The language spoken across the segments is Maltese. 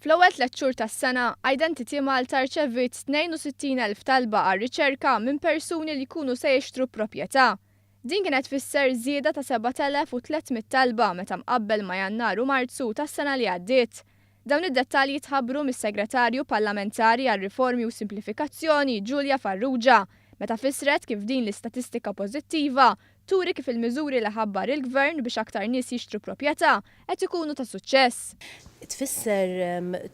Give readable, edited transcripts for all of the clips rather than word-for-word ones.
Fl-ewwel 3 xhur tas-sena, Identity Malta rċeviet 62,000 talba għar-riċerka minn persuni li jkunu se jixtru proprjetà. Din kienet tfisser żieda ta' 7,300 talba meta mqabbel ma' Jannar u Marzu tas-sena li għaddiet. Dawn id-dettalji tħabbru mis-Segretarju Parlamentari għar-Riformi u Simplifikazzjoni Ġulja Farrugia meta fissret kif din l-istatistika pożittiva turi kif il-miżuri li ħabbar il-gvern biex aktar nies jixtru proprjetà qed ikunu ta' suċċess. Tfisser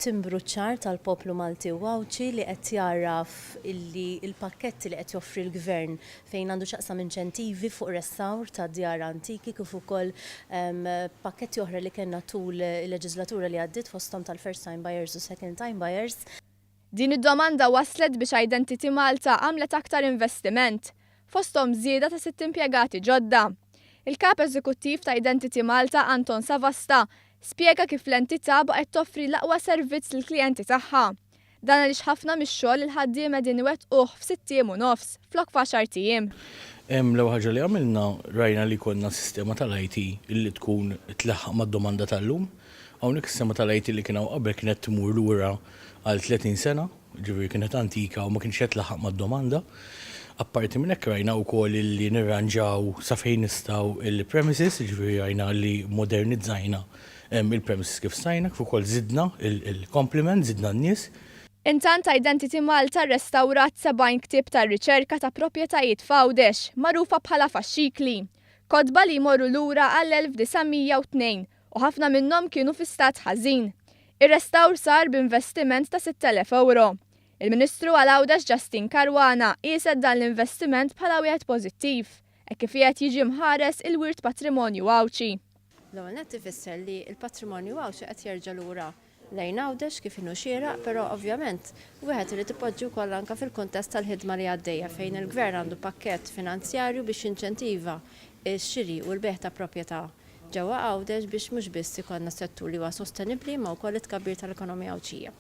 timbru ċar tal-poplu Malti u għawċi li qed jaraf illi il-pakketti li qed joffri l-gvern fejn għandu xaqsam inċentivi fuq restawr ta' djar antiki kif ukoll pakketti oħra li kellna tul il-leġislatura li għaddiet fosthom tal-first time buyers u second time buyers. Din id-domanda waslet biex Identity Malta għamlet aktar investiment. Fosthom żieda ta' 6 impjegati ġodda. Il-kap eżekuttiv ta' Identity Malta Anton Savasta spjega kif l-entità baqgħet toffri l-aqwa servizz lill-klijenti tagħha. Dan għaliex ħafna mix-xogħol il-ħaddiem qegħdin iwettquh f'6 u nofs flok f'10 ijiem. L-ewwel ħaġa li għamilna rajna li konna sistema tal-IT illi tkun tlaħħaq mad-domanda tal-lum. Hawnhekk is-sistema tal-IT li kien qabel kienet tmur lura għal 30 sena, ġifieri kienet antika u ma kienx qed tlaħħaq mad-domanda. Apparti minn hekk rajna wkoll li nirranġaw sa fejn nistgħu il-premises, ġifieri rajna li modernizzajna il-premises kif stajna, kif ukoll żidna il-komplement, żidna n-nies. Intant Identity Malta rrestawrat 70 ktieb tar-riċerka ta' proprjetajiet f'għawdex magħrufa bħala faxxikli. Kotba li jmorru lura għall-1902 u ħafna minnhom kienu fi stat ħażin. Ir-restawr sar b'investiment ta' 6,000 euro. Il-Ministru għal-Għawdex Justin Karwana qiset dan l-investiment bħala wieħed pożittiv, hekk kif qed jiġi mħares il-wirt patrimonju għawċi. L-ewwel nett ifisser li l-patrimonju għawċi qed jerġa' lura lejn Għawdex kif inhu xieraq, però ovvjament wieħed irid ipoġġi wkoll anke fil-kuntest tal-ħidma li għaddejja fejn il-gvern għandu pakkett finanzjarju biex jinċentiva x-xiri u l-beħ ta' proprjetà ġewwa Għawdex biex mhux biss ikollna settur li huwa sostenibbli ma wkoll it-tkabbir tal-ekonomija għawċija.